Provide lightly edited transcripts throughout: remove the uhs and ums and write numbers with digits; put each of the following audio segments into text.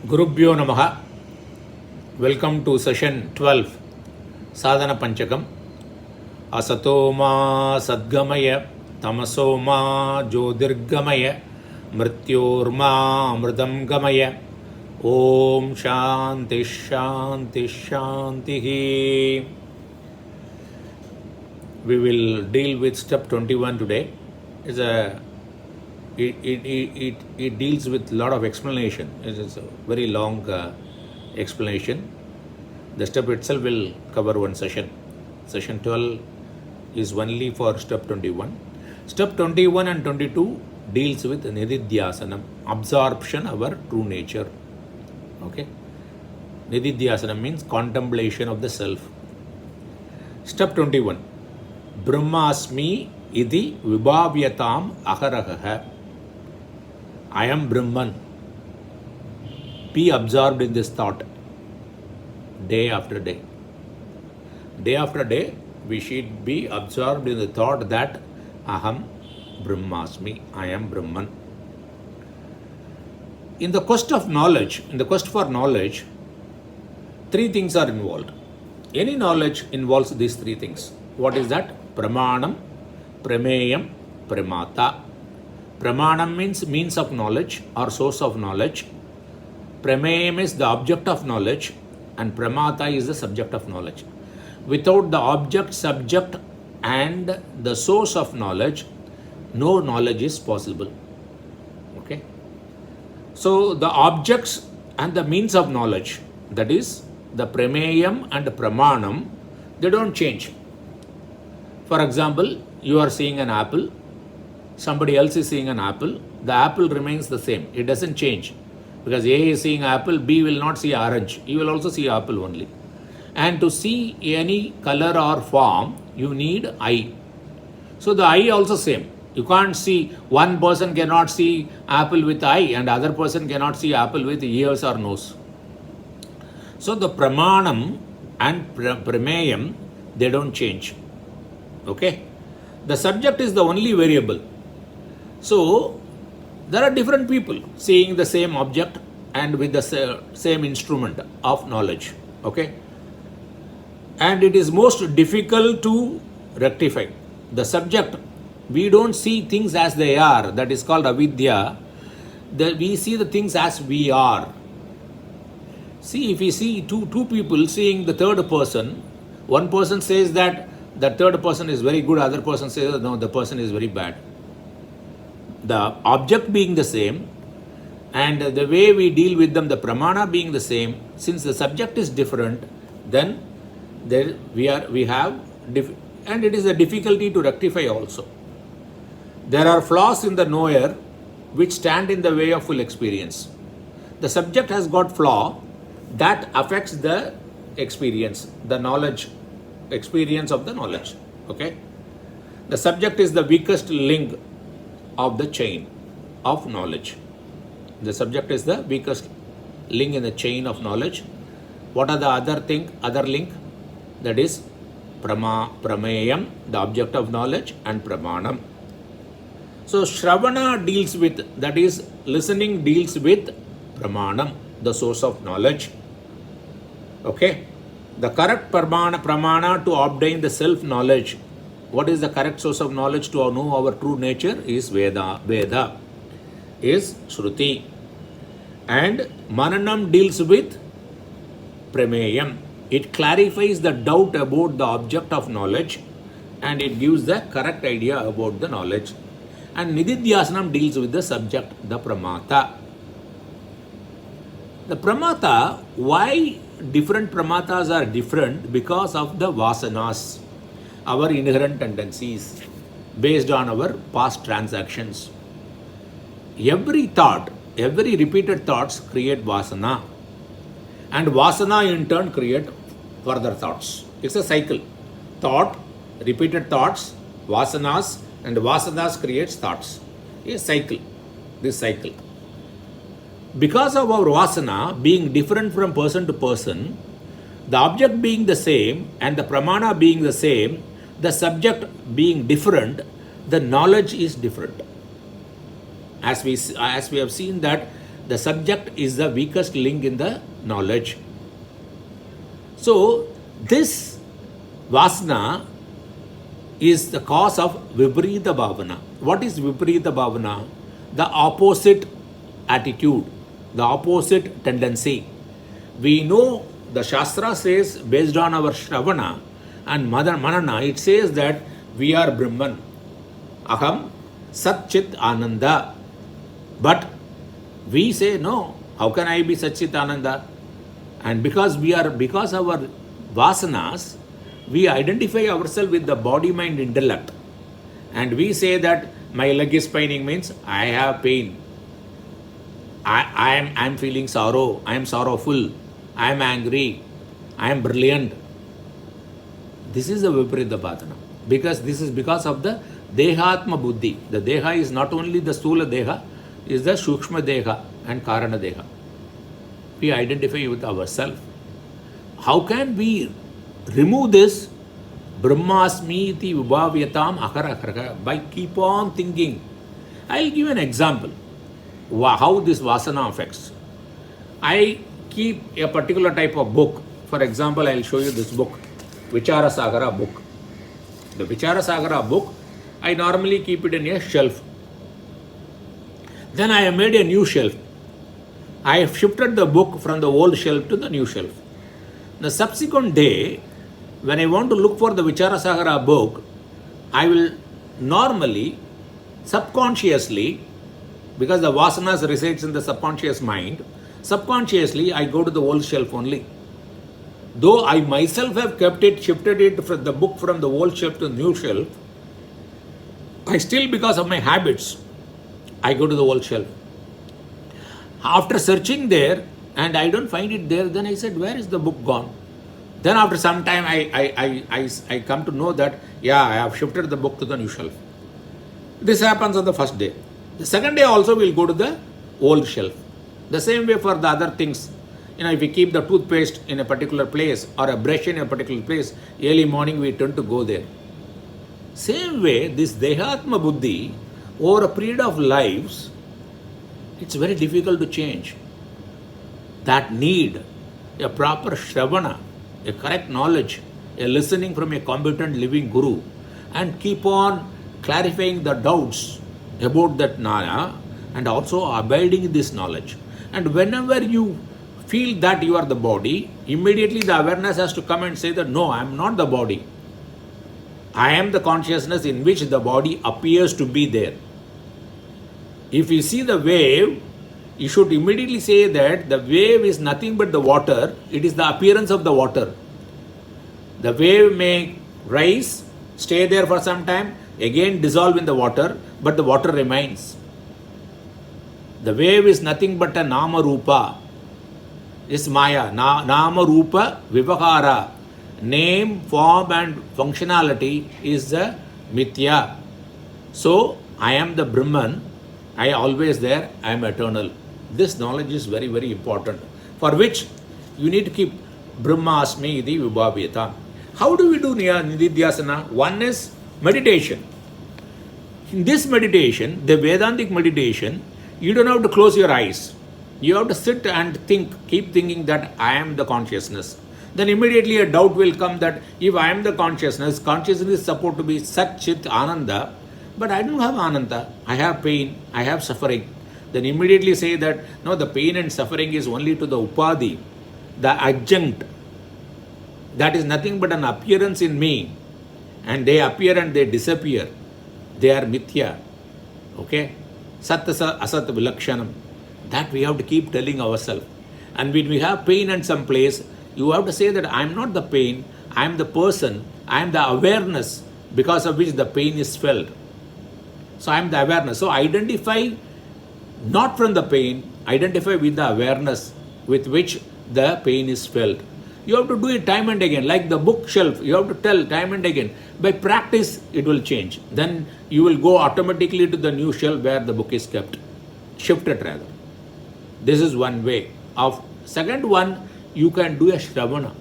Gurubhyo Namaha. Welcome to session 12, Sadhana Panchakam. Asatoma Sadgamaya, Tamasoma Jyotirgamaya, Mrityorma Amritam Gamaya. Om Shanti Shanti Shanti. We will deal with step 21 today. It deals with a lot of explanation. It is a very long explanation. The step itself will cover one session. Session 12 is only for step 21. Step 21 and 22 deals with Nididhyasanam, absorption of our true nature. Okay? Nididhyasanam means contemplation of the self. Step 21. Brahmasmi iti vibhavyatam aharagaha. I am Brahman. Be absorbed in this thought day after day. Day after day, we should be absorbed in the thought that Aham Brahmasmi, I am Brahman. In the quest of knowledge, in the quest for knowledge, three things are involved. Any knowledge involves these three things. What is that? Pramanam, Prameyam, Pramata. Pramanam means of knowledge or source of knowledge. Prameyam is the object of knowledge and Pramata is the subject of knowledge. Without the object, subject and the source of knowledge, no knowledge is possible. Okay? So the objects and the means of knowledge, that is the Prameyam and Pramanam, they don't change. For example, you are seeing an apple. Somebody else is seeing an apple, the apple remains the same. It doesn't change. Because A is seeing apple, B will not see orange. He will also see apple only. And to see any color or form, you need eye. So the eye also same. You can't see, one person cannot see apple with eye and other person cannot see apple with ears or nose. So the Pramanam and Prameyam, they don't change. Okay? The subject is the only variable. So, there are different people seeing the same object and with the same instrument of knowledge. Okay? And it is most difficult to rectify. The subject, we don't see things as they are. That is called avidya. We see the things as we are. See, if we see two people seeing the third person, one person says that the third person is very good, other person says no, the person is very bad. The object being the same and the way we deal with them, the pramana being the same, since the subject is different, then we have and it is a difficulty to rectify also. There are flaws in the knower which stand in the way of full experience. The subject has got flaw that affects the experience, the knowledge, experience of the knowledge. Okay? The subject is the weakest link of the chain of knowledge. The subject is the weakest link in the chain of knowledge. What are the other link? That is Prameyam, the object of knowledge, and Pramanam. So Shravana deals with, that is listening deals with Pramanam, the source of knowledge. Okay? The correct pramana to obtain the self-knowledge. What is the correct source of knowledge to know our true nature is Veda. Veda is Shruti. And Mananam deals with Prameyam. It clarifies the doubt about the object of knowledge and it gives the correct idea about the knowledge. And Nididhyasanam deals with the subject, the Pramata. The Pramata, why different Pramatas are different? Because of the Vasanas, our inherent tendencies based on our past transactions. Every thought, every repeated thoughts create Vasana. And Vasana in turn create further thoughts. It's a cycle. Thought, repeated thoughts, Vasanas, and Vasanas creates thoughts. A cycle. This cycle. Because of our Vasana being different from person to person, the object being the same and the Pramana being the same, the subject being different, the knowledge is different. As we have seen that the subject is the weakest link in the knowledge. So, this Vasana is the cause of Viparita Bhavana. What is Viparita Bhavana? The opposite attitude, the opposite tendency. We know the Shastra says, based on our Shravana and Manana, it says that we are Brahman. Aham Sat Chit Ananda. But we say, no, how can I be Sat Chit Ananda? And because our vasanas, we identify ourselves with the body, mind, intellect. And we say that my leg is paining means I have pain. I am feeling sorrow. I am sorrowful. I am angry. I am brilliant. This is the Viparita Bhavana. Because this is because of the Dehatma Buddhi. The Deha is not only the Stula Deha, is the Shukshma Deha and Karana Deha. We identify with ourselves. How can we remove this? Brahmasmi iti vibhavyatam akara by keep on thinking. I'll give an example how this vasana affects. I keep a particular type of book. For example, I'll show you this book, Vichara Sagara book. The Vichara Sagara book, I normally keep it in a shelf. Then I have made a new shelf. I have shifted the book from the old shelf to the new shelf. The subsequent day, when I want to look for the Vichara Sagara book, I will normally, subconsciously, because the vasanas resides in the subconscious mind, subconsciously I go to the old shelf only. Though I myself have kept it, shifted it from the book from the old shelf to the new shelf, I still, because of my habits, I go to the old shelf. After searching there, and I don't find it there, then I said, where is the book gone? Then after some time, I come to know that, yeah, I have shifted the book to the new shelf. This happens on the first day. The second day also we'll go to the old shelf. The same way for the other things. If we keep the toothpaste in a particular place or a brush in a particular place, early morning we tend to go there. Same way, this Dehatma Buddhi, over a period of lives, it's very difficult to change. That need a proper Shravana, a correct knowledge, a listening from a competent living Guru, and keep on clarifying the doubts about that Naya and also abiding in this knowledge. And whenever you feel that you are the body, immediately the awareness has to come and say that no, I am not the body. I am the consciousness in which the body appears to be there. If you see the wave, you should immediately say that the wave is nothing but the water. It is the appearance of the water. The wave may rise, stay there for some time, again dissolve in the water, but the water remains. The wave is nothing but a Nama Rupa. It's Maya. Nama Rupa Vivahara. Name, form and functionality is the Mithya. So, I am the Brahman. I am always there. I am eternal. This knowledge is very, very important. For which you need to keep Brahmasmi iti vibhavyata. How do we do Nididhyasana? One is meditation. In this meditation, the Vedantic meditation, you don't have to close your eyes. You have to sit and think, keep thinking that I am the consciousness. Then immediately a doubt will come that if I am the consciousness is supposed to be Sat Chit Ananda, but I don't have Ananda. I have pain, I have suffering. Then immediately say that no, the pain and suffering is only to the Upadhi, the adjunct. That is nothing but an appearance in me. And they appear and they disappear. They are Mithya. Okay? Sat Asat Vilakshanam. That we have to keep telling ourselves. And when we have pain in some place, you have to say that I am not the pain, I am the person, I am the awareness because of which the pain is felt. So I am the awareness. So identify not from the pain, identify with the awareness with which the pain is felt. You have to do it time and again, like the bookshelf. You have to tell time and again. By practice, it will change. Then you will go automatically to the new shelf where the book is kept. Shifted rather. This is one way. Second one, you can do a Shravana.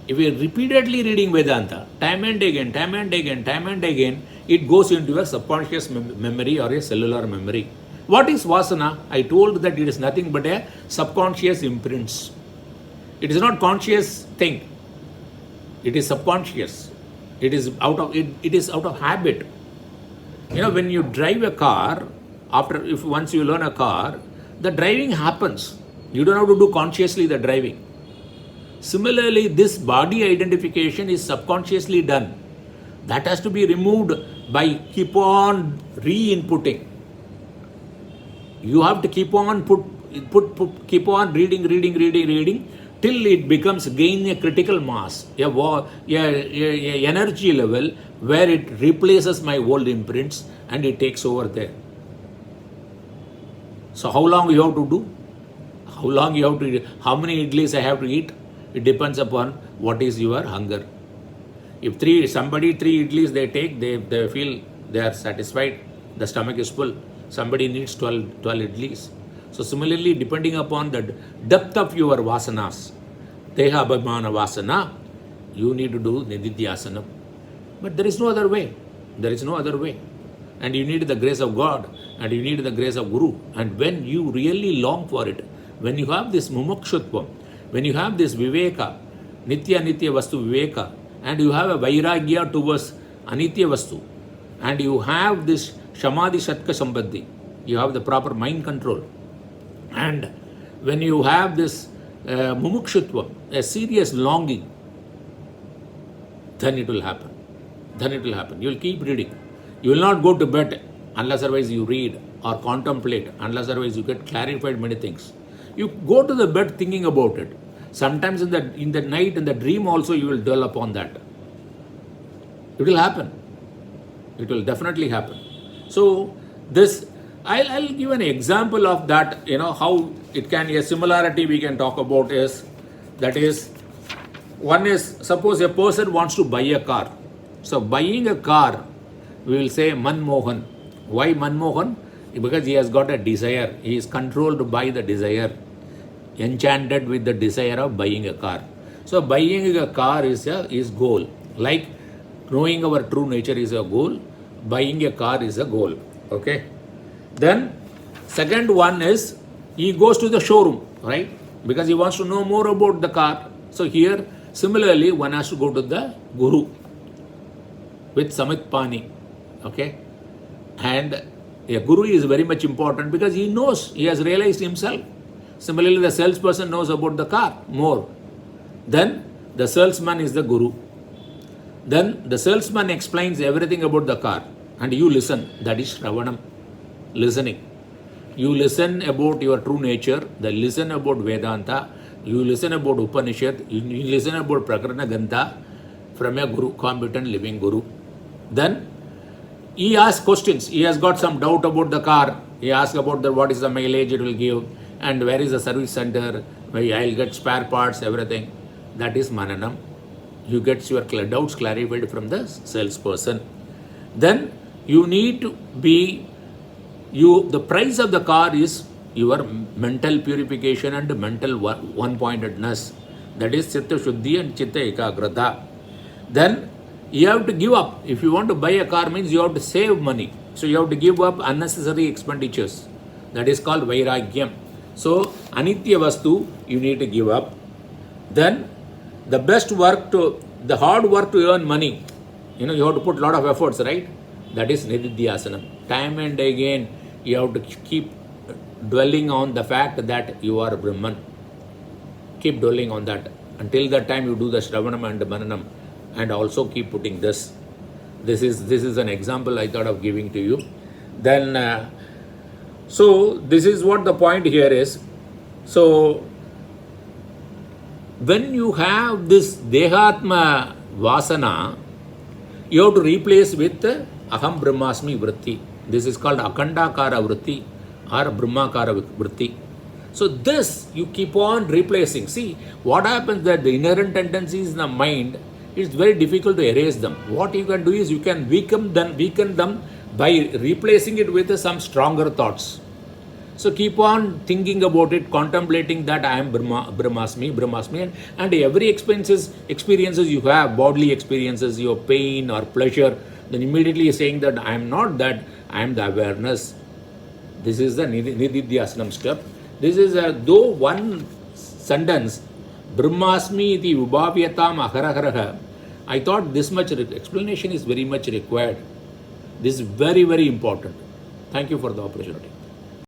If you are repeatedly reading Vedanta, time and again, it goes into a subconscious memory or a cellular memory. What is vasana? I told that it is nothing but a subconscious imprints. It is not conscious thing. It is subconscious. It is out of habit. When you drive a car, once you learn a car, the driving happens. You don't have to do consciously the driving. Similarly, this body identification is subconsciously done. That has to be removed by keep on re-inputting. You have to keep on keep on reading till it becomes gain a critical mass, a energy level where it replaces my old imprints and it takes over there. So how long you have to do? How long you have to eat? How many idlis I have to eat? It depends upon what is your hunger. If somebody 3 idlis they take, they feel they are satisfied, the stomach is full. Somebody needs 12 idlis. So similarly, depending upon the depth of your vasanas, Deha Abhimana Vasana, you need to do Nididhyasana. But there is no other way. There is no other way. And you need the grace of God, and you need the grace of Guru. And when you really long for it, when you have this mumukshutvam, when you have this viveka, nitya vastu viveka, and you have a vairagya towards anitya vastu, and you have this shamadhi shatka sambandhi, you have the proper mind control, and when you have this mumukshutvam, a serious longing, then it will happen. Then it will happen. You will keep reading. You will not go to bed unless otherwise you read or contemplate, unless otherwise you get clarified many things. You go to the bed thinking about it. Sometimes in the night, in the dream also, you will dwell upon that. It will happen. It will definitely happen. So this, I'll give an example of that, how it can, a similarity we can talk about is, that is, one is, suppose a person wants to buy a car. So buying a car, we will say Manmohan. Why Manmohan? Because he has got a desire. He is controlled by the desire, enchanted with the desire of buying a car. So buying a car is goal. Like knowing our true nature is a goal, buying a car is a goal. Okay. Then second one is he goes to the showroom, right? Because he wants to know more about the car. So here similarly one has to go to the Guru with Samit Pani. Okay. And a Guru is very much important because he knows, he has realized himself. Similarly, the salesperson knows about the car more. Then the salesman is the Guru. Then the salesman explains everything about the car and you listen. That is Shravanam, listening. You listen about your true nature, you listen about Vedanta, you listen about Upanishad, you listen about Prakarana Gantha from a Guru, competent living Guru. Then he asks questions. He has got some doubt about the car. He asks about what is the mileage it will give and where is the service center, where I'll get spare parts, everything. That is Mananam. You get your doubts clarified from the salesperson. Then you need to be, the price of the car is your mental purification and mental one-pointedness. That is Chitta Shuddhi and Chitta Ekagrata. Then you have to give up. If you want to buy a car, means you have to save money. So you have to give up unnecessary expenditures. That is called Vairagyam. So Anitya Vastu, you need to give up. Then the hard work to earn money, you have to put a lot of efforts, right? That is Nididhyasana. Time and again, you have to keep dwelling on the fact that you are Brahman. Keep dwelling on that. Until that time you do the Shravanam and the Mananam. And also keep putting this. This is an example I thought of giving to you. Then, so this is what the point here is. So when you have this Dehatma Vasana, you have to replace with Aham Brahmasmi Vritti. This is called Akhandakara Vritti or Brahmakara Vritti. So this you keep on replacing. See, what happens that the inherent tendencies in the mind, it's very difficult to erase them. What you can do is you can weaken them by replacing it with some stronger thoughts. So keep on thinking about it, contemplating that I am Brahmasmi, and every experiences you have, bodily experiences, your pain or pleasure, then immediately saying that I am not that, I am the awareness. This is the Nididhyasanam step. This is though one sentence, Brahmasmi iti Vibhavyatam Aharaharaha. I thought this much explanation is very much required. This is very, very important. Thank you for the opportunity.